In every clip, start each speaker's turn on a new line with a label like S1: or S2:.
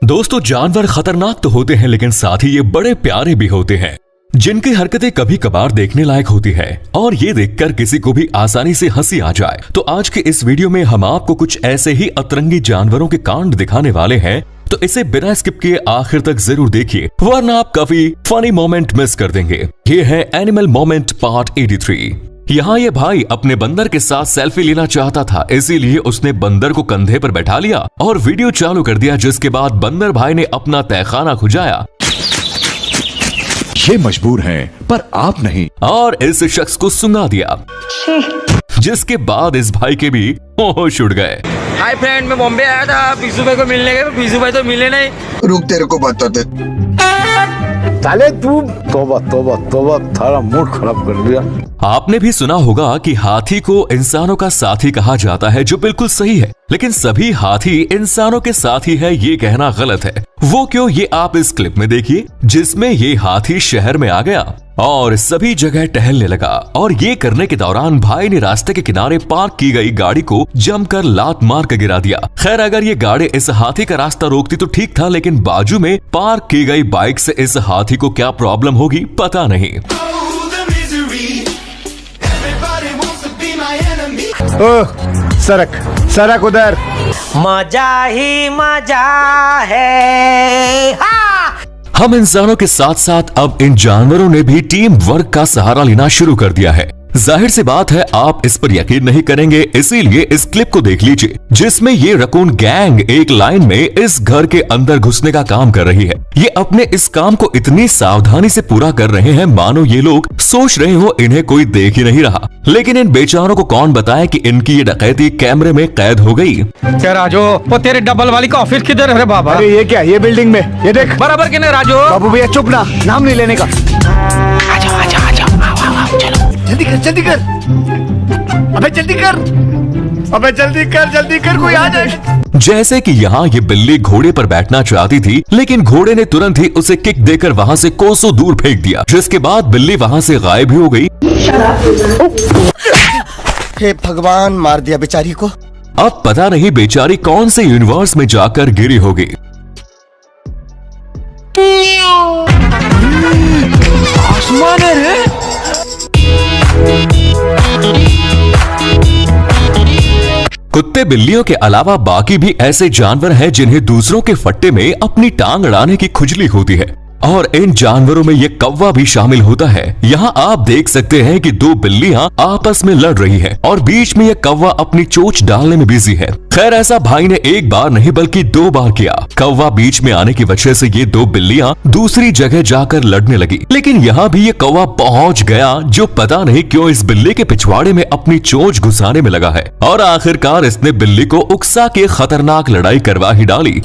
S1: दोस्तों, जानवर खतरनाक तो होते हैं लेकिन साथ ही ये बड़े प्यारे भी होते हैं, जिनकी हरकतें कभी कभार देखने लायक होती है और ये देखकर किसी को भी आसानी से हंसी आ जाए। तो आज के इस वीडियो में हम आपको कुछ ऐसे ही अतरंगी जानवरों के कांड दिखाने वाले हैं, तो इसे बिना स्किप किए आखिर तक जरूर देखिए, वरना आप काफी फनी मोमेंट मिस कर देंगे। ये है एनिमल मोमेंट पार्ट 83। यहाँ ये भाई अपने बंदर के साथ सेल्फी लेना चाहता था, इसीलिए उसने बंदर को कंधे पर बैठा लिया और वीडियो चालू कर दिया, जिसके बाद बंदर भाई ने अपना तहखाना खुजाया।
S2: ये मजबूर हैं, पर आप नहीं,
S1: और इस शख्स को सुंगा दिया, जिसके बाद इस भाई के भी होश उड़ गए।
S3: हाय फ्रेंड, मैं बॉम्बे आया था पीसू भाई को मिलने के, पीसू भाई तो मिले नहीं।
S4: रुक, तेरे को बताते।
S5: साले तू तौबा तौबा तौबा, थारा मूड खराब कर दिया।
S1: आपने भी सुना होगा कि हाथी को इंसानों का साथी कहा जाता है, जो बिल्कुल सही है, लेकिन सभी हाथी इंसानों के साथी है ये कहना गलत है। वो क्यों, ये आप इस क्लिप में देखिए, जिसमें ये हाथी शहर में आ गया और सभी जगह टहलने लगा, और ये करने के दौरान भाई ने रास्ते के किनारे पार्क की गई गाड़ी को जमकर लात मार कर गिरा दिया। खैर, अगर ये गाड़ी इस हाथी का रास्ता रोकती तो ठीक था, लेकिन बाजू में पार्क की गई बाइक से इस हाथी को क्या प्रॉब्लम होगी पता नहीं।
S5: सरक सरक उधर।
S3: मजा ही मजा है।
S1: हम इंसानों के साथ साथ अब इन जानवरों ने भी टीम वर्क का सहारा लेना शुरू कर दिया है। जाहिर सी बात है आप इस पर यकीन नहीं करेंगे, इसीलिए इस क्लिप को देख लीजिए, जिसमें ये रकून गैंग एक लाइन में इस घर के अंदर घुसने का काम कर रही है। ये अपने इस काम को इतनी सावधानी से पूरा कर रहे हैं मानो ये लोग सोच रहे हो इन्हें कोई देख ही नहीं रहा। लेकिन इन बेचारों को कौन बताए कि इनकी ये डकैती कैमरे में कैद हो गई।
S3: क्या राजू, वो तेरे डबल वाली का ऑफिस किधर है बाबा?
S5: अरे ये क्या, ये बिल्डिंग में, ये देख
S3: बराबर के नहीं राजू।
S5: बाबू भैया चुप ना, नाम नहीं लेने का।
S3: आजा आजा आजा, आओ चलो,
S5: जल्दी कर जल्दी कर, अबे जल्दी कर, अबे जल्दी कर, कोई आ जाए।
S1: जैसे कि यहाँ ये बिल्ली घोड़े पर बैठना चाहती थी, लेकिन घोड़े ने तुरंत ही उसे किक देकर वहाँ से कोसों दूर फेंक दिया, जिसके बाद बिल्ली वहाँ से गायब ही हो गई।
S4: हे भगवान, मार दिया बेचारी को।
S1: अब पता नहीं बेचारी कौन से यूनिवर्स में जाकर गिरी होगी।
S3: आसमान है रे।
S1: कुत्ते बिल्लियों के अलावा बाकी भी ऐसे जानवर हैं जिन्हें दूसरों के फट्टे में अपनी टांग अड़ाने की खुजली होती है, और इन जानवरों में ये कौवा भी शामिल होता है। यहाँ आप देख सकते हैं कि दो बिल्लियां आपस में लड़ रही हैं और बीच में ये कौवा अपनी चोंच डालने में बिजी है। खैर, ऐसा भाई ने एक बार नहीं बल्कि 2 बार किया। कौवा बीच में आने की वजह से ये दो बिल्लियां दूसरी जगह जाकर लड़ने लगी, लेकिन यहाँ भी ये कौवा पहुँच गया, जो पता नहीं क्यों इस बिल्ली के पिछवाड़े में अपनी चोंच घुसाने में लगा है, और आखिरकार इसने बिल्ली को उकसा के खतरनाक लड़ाई करवा ही डाली।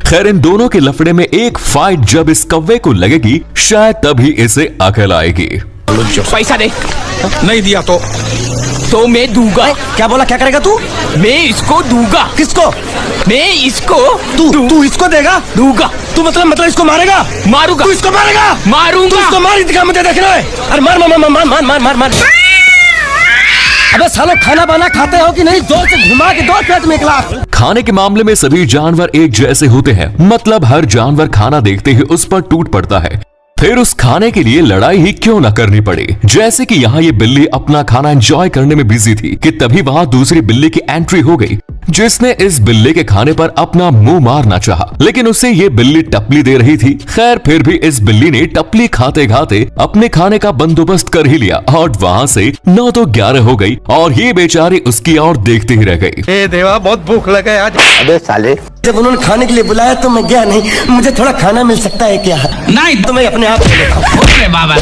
S1: खैर, इन दोनों के लफड़े में एक फाइट जब इस कौवे को लगेगी, शायद तभी इसे अकल आएगी।
S3: पैसा दे, नहीं दिया तो मैं दूंगा। क्या बोला, क्या करेगा तू? मैं इसको दूंगा। किसको? मैं इसको। तू इसको देगा? दूंगा। तू मतलब इसको मारेगा? मारूंगा। तू इसको मारेगा? मारूंगा। तू इसको मार दिखा, मुझे देखना है। अरे मार मार मार मार मार मार मार। अबे सालो, खाना बाना खाते हो कि नहीं? जोर से घुमा के 2 पेट में निकला।
S1: खाने के मामले में सभी जानवर एक जैसे होते हैं, मतलब हर जानवर खाना देखते ही उस पर टूट पड़ता है, फिर उस खाने के लिए लड़ाई ही क्यों न करनी पड़े। जैसे कि यहाँ ये बिल्ली अपना खाना एंजॉय करने में बिजी थी कि तभी वहाँ दूसरी बिल्ली की एंट्री हो गई, जिसने इस बिल्ली के खाने पर अपना मुंह मारना चाहा, लेकिन उसे ये बिल्ली टपली दे रही थी। खैर, फिर भी इस बिल्ली ने टपली खाते खाते अपने खाने का बंदोबस्त कर ही लिया, और वहाँ से 9 तो 11 हो गई, और ये बेचारी उसकी ओर देखते ही रह गई।
S3: ए देवा, बहुत भूख लगा आज।
S5: अबे साले,
S4: जब उन्होंने खाने के लिए बुलाया तो मैं गया नहीं। मुझे थोड़ा खाना मिल सकता है क्या?
S3: नहीं
S4: तो मैं अपने आप ले लेता हूँ।
S3: बाबा,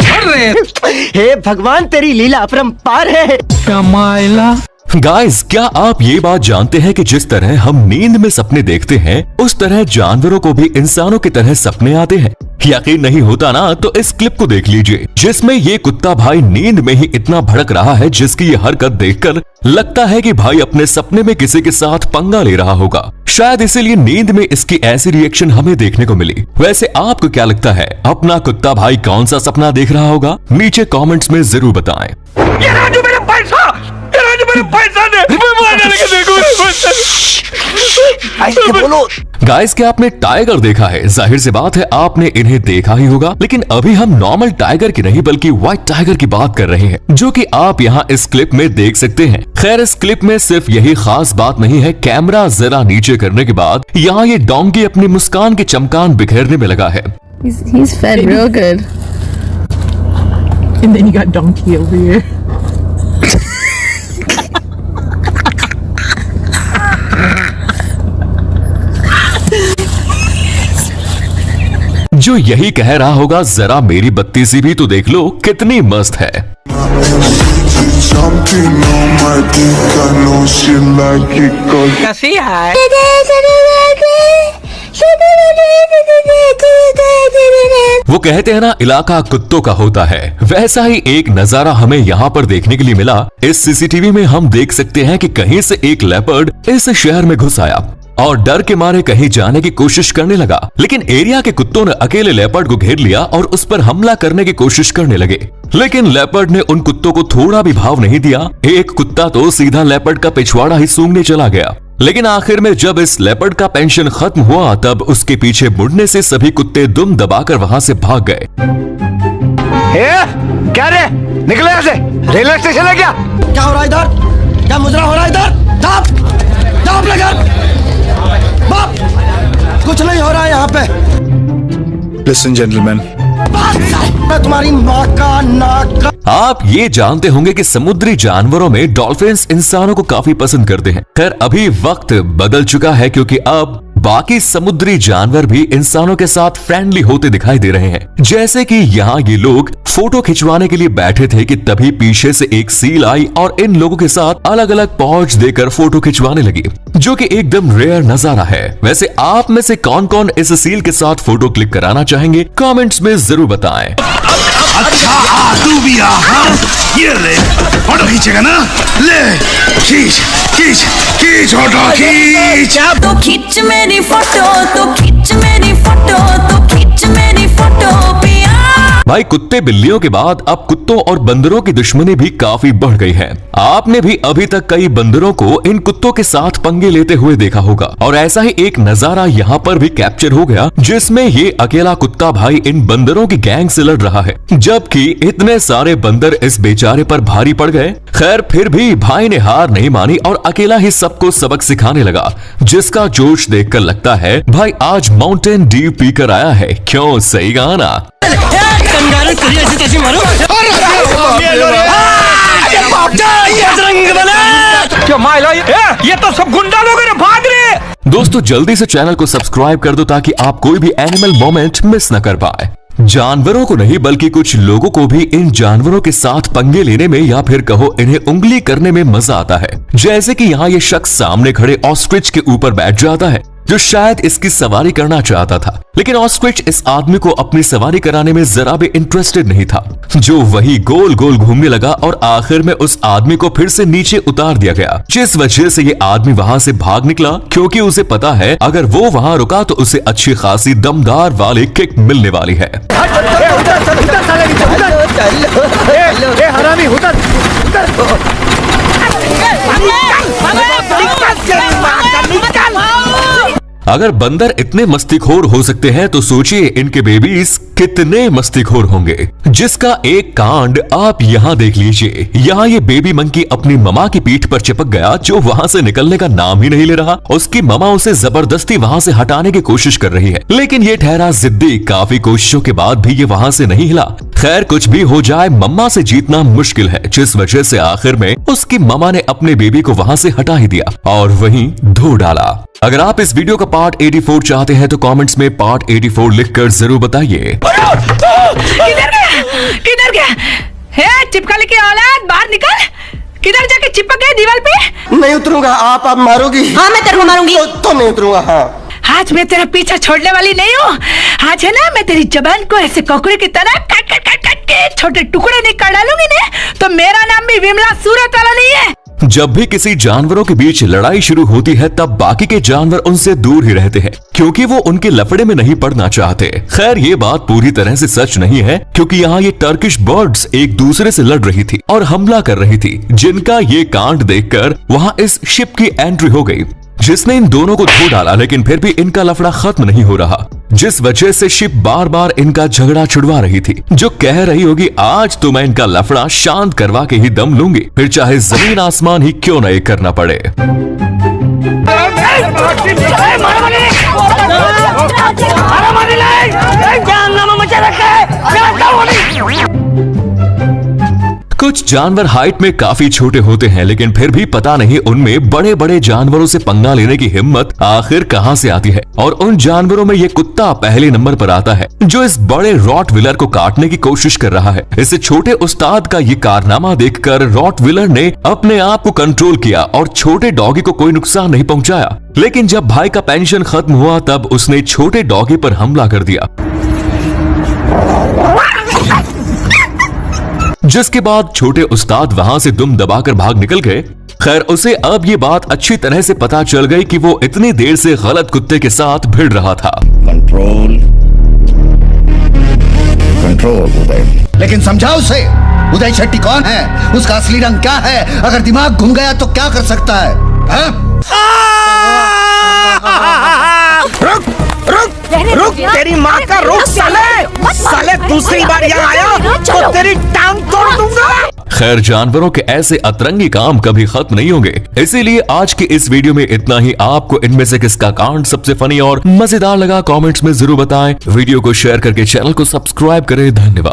S4: हे भगवान, तेरी लीला अपरंपार है।
S3: कमाइला।
S1: गाइस, क्या आप ये बात जानते हैं कि जिस तरह हम नींद में सपने देखते हैं उस तरह जानवरों को भी इंसानों की तरह सपने आते हैं। यकीन नहीं होता ना तो इस क्लिप को देख लीजिए जिसमें ये कुत्ता भाई नींद में ही इतना भड़क रहा है जिसकी ये हरकत देखकर लगता है कि भाई अपने सपने में किसी के साथ पंगा ले रहा होगा। शायद इसीलिए नींद में इसकी ऐसी रिएक्शन हमें देखने को मिली। वैसे आपको क्या लगता है, अपना कुत्ता भाई कौन सा सपना देख रहा होगा? नीचे कमेंट्स में जरूर बताएं।
S5: ये राजू मेरा पैसा, ये राजू मेरा पैसा दे, मैं मार डालने के देखो।
S4: ऐसे बोलो।
S1: गाइस, क्या आपने टाइगर देखा है? जाहिर सी बात है आपने इन्हें देखा ही होगा, लेकिन अभी हम नॉर्मल टाइगर की नहीं बल्कि व्हाइट टाइगर की बात कर रहे हैं, जो कि आप यहाँ इस क्लिप में देख सकते हैं। खैर, इस क्लिप में सिर्फ यही खास बात नहीं है, कैमरा जरा नीचे करने के बाद यहाँ ये डोंगी अपनी मुस्कान की चमकान बिखेरने में लगा है।
S6: He's fed real good.
S7: And then you got donkey over here.
S1: जो यही कह रहा होगा, जरा मेरी बत्ती सी भी तो देख लो कितनी मस्त है।
S3: कैसी है?
S1: वो कहते हैं ना, इलाका कुत्तों का होता है, वैसा ही एक नजारा हमें यहाँ पर देखने के लिए मिला। इस सीसीटीवी में हम देख सकते हैं कि कहीं से एक लेपर्ड इस शहर में घुस आया और डर के मारे कहीं जाने की कोशिश करने लगा, लेकिन एरिया के कुत्तों ने अकेले लेपर्ड को घेर लिया और उस पर हमला करने की कोशिश करने लगे। लेकिन लेपर्ड ने उन कुत्तों को थोड़ा भी भाव नहीं दिया। एक कुत्ता तो सीधा लेपर्ड का पिछवाड़ा ही सूंघने चला गया। लेकिन आखिर में जब इस लेपर्ड का पेंशन खत्म हुआ तब उसके पीछे मुड़ने से सभी कुत्ते दुम दबाकर वहां से भाग गए।
S5: क्या रे, निकले यहाँ से, रेलवे स्टेशन है क्या?
S4: क्या हो रहा है इधर? क्या मुजरा हो रहा है इधर? दाप दाप लगा बाप, कुछ नहीं हो रहा है यहाँ पे।
S2: लिसन जेंटलमैन,
S4: मैं तुम्हारी माँ का नाक का।
S1: आप ये जानते होंगे कि समुद्री जानवरों में डॉल्फिन्स इंसानों को काफी पसंद करते हैं। खैर, अभी वक्त बदल चुका है क्योंकि अब बाकी समुद्री जानवर भी इंसानों के साथ फ्रेंडली होते दिखाई दे रहे हैं। जैसे कि यहाँ ये लोग फोटो खिंचवाने के लिए बैठे थे कि तभी पीछे से एक सील आई और इन लोगों के साथ अलग अलग पॉज देकर फोटो खिंचवाने लगी, जो कि एकदम रेयर नजारा है। वैसे आप में से कौन कौन इस सील के साथ फोटो क्लिक कराना चाहेंगे, कमेंट्स में जरूर बताएं।
S2: अच्छा तू भी आ, हाँ? ये ले, फोटो खींचेगा ना? ले, खींच खींच खींच फोटो खींच।
S8: तो खींच मेरी फोटो, तो खींच मेरी फोटो, तो खींच मेरी फोटो पिया।
S1: भाई, कुत्ते बिल्लियों के बाद अब कुत्तों और बंदरों की दुश्मनी भी काफी बढ़ गई है। आपने भी अभी तक कई बंदरों को इन कुत्तों के साथ पंगे लेते हुए देखा होगा और ऐसा ही एक नजारा यहाँ पर भी कैप्चर हो गया जिसमें ये अकेला कुत्ता भाई इन बंदरों की गैंग से लड़ रहा है, जबकि इतने सारे बंदर इस बेचारे पर भारी पड़ गए। खैर, फिर भी भाई ने हार नहीं मानी और अकेला ही सबको सबक सिखाने लगा, जिसका जोश देखकर लगता है भाई आज माउंटेन ड्यू पीकर आया है। क्यों, सही कहा ना?
S3: ये तो सब गुंडा लोग हैं, भाग रहे।
S1: दोस्तों, जल्दी से चैनल को सब्सक्राइब कर दो ताकि आप कोई भी एनिमल मोमेंट मिस न कर पाए। जानवरों को नहीं बल्कि कुछ लोगों को भी इन जानवरों के साथ पंगे लेने में या फिर कहो इन्हें उंगली करने में मजा आता है। जैसे कि यहाँ ये शख्स सामने खड़े ऑस्ट्रिच के ऊपर बैठ जाता है जो शायद इसकी सवारी करना चाहता था, लेकिन ऑस्ट्रिच इस आदमी को अपनी सवारी कराने में जरा भी इंटरेस्टेड नहीं था, जो वही गोल गोल घूमने लगा और आखिर में उस आदमी को फिर से नीचे उतार दिया गया, जिस वजह से ये आदमी वहां से भाग निकला क्योंकि उसे पता है अगर वो वहां रुका तो उसे अच्छी खासी दमदार वाली किक मिलने वाली है।
S5: हरामी उधर
S1: अगर बंदर इतने मस्तीखोर हो सकते हैं तो सोचिए इनके बेबीज कितने मस्तीखोर होंगे, जिसका एक कांड आप यहाँ देख लीजिए। यहाँ ये बेबी मंकी अपनी ममा की पीठ पर चिपक गया जो वहाँ से निकलने का नाम ही नहीं ले रहा। उसकी ममा उसे जबरदस्ती वहाँ से हटाने की कोशिश कर रही है, लेकिन ये ठहरा जिद्दी। काफी कोशिशों के बाद भी ये वहाँ से नहीं हिला। खैर, कुछ भी हो जाए मम्मा से जीतना मुश्किल है, जिस वजह से आखिर में उसकी ममा ने अपने बेबी को वहाँ से हटा ही दिया और वहीं धो डाला। अगर आप इस वीडियो का पार्ट 84 चाहते हैं तो कमेंट्स में पार्ट 84 लिखकर जरूर बताइए।
S8: किधर गया? किधर गया? हे चिपकली की औलाद, बाहर निकल,
S7: किधर जाके चिपक गए दीवार पे?
S4: नहीं उतरूंगा, आप मारोगी।
S8: हाँ मैं तेरे को मारूंगी।
S4: तो नहीं उतरूंगा। हाँ
S7: आज मैं तेरा पीछा छोड़ने वाली नहीं हूँ। आज है ना, मैं तेरी जबान को ऐसे ककड़ी की तरह काट काट काट काट के छोटे टुकड़े निकाल डालूंगी ना, तो मेरा नाम भी विमला सूरत वाला नहीं है।
S1: जब भी किसी जानवरों के बीच लड़ाई शुरू होती है तब बाकी के जानवर उनसे दूर ही रहते हैं, क्योंकि वो उनके लफड़े में नहीं पड़ना चाहते। खैर ये बात पूरी तरह से सच नहीं है, क्योंकि यहाँ ये टर्किश बर्ड्स एक दूसरे से लड़ रही थी और हमला कर रही थी, जिनका ये कांड देखकर वहाँ इस शिप की एंट्री हो गई, जिसने इन दोनों को धो डाला। लेकिन फिर भी इनका लफड़ा खत्म नहीं हो रहा, जिस वजह से शिप बार बार इनका झगड़ा छुड़वा रही थी, जो कह रही होगी आज तो मैं इनका लफड़ा शांत करवा के ही दम लूंगी, फिर चाहे जमीन आसमान ही क्यों न ये करना पड़े। कुछ जानवर हाइट में काफी छोटे होते हैं, लेकिन फिर भी पता नहीं उनमें बड़े बड़े जानवरों से पंगा लेने की हिम्मत आखिर कहां से आती है। और उन जानवरों में ये कुत्ता पहले नंबर पर आता है, जो इस बड़े रॉटविलर को काटने की कोशिश कर रहा है। इस छोटे उस्ताद का ये कारनामा देखकर रॉटविलर ने अपने आप को कंट्रोल किया और छोटे डॉगी को कोई नुकसान नहीं पहुंचाया। लेकिन जब भाई का पेंशन खत्म हुआ तब उसने छोटे डॉगी पर हमला कर दिया, जिसके बाद छोटे उस्ताद वहां से दुम दबाकर भाग निकल गए। खैर उसे अब ये बात अच्छी तरह से पता चल गई कि वो इतनी देर से गलत कुत्ते के साथ भिड़ रहा था।
S2: कंट्रोल कंट्रोल उदय। लेकिन समझाओ उसे, उदय शेट्टी कौन है, उसका असली रंग क्या है, अगर दिमाग घूम गया तो क्या कर सकता है,
S3: रुक रुक, तेरी माँ का रुक साले दूसरी बार यहाँ आया तो तेरी टांग तोड़ दूंगा।
S1: खैर जानवरों के ऐसे अतरंगी काम कभी खत्म नहीं होंगे, इसीलिए आज की इस वीडियो में इतना ही। आपको इनमें से किसका कांड सबसे फनी और मजेदार लगा कमेंट्स में जरूर बताएं। वीडियो को शेयर करके चैनल को सब्सक्राइब करें। धन्यवाद।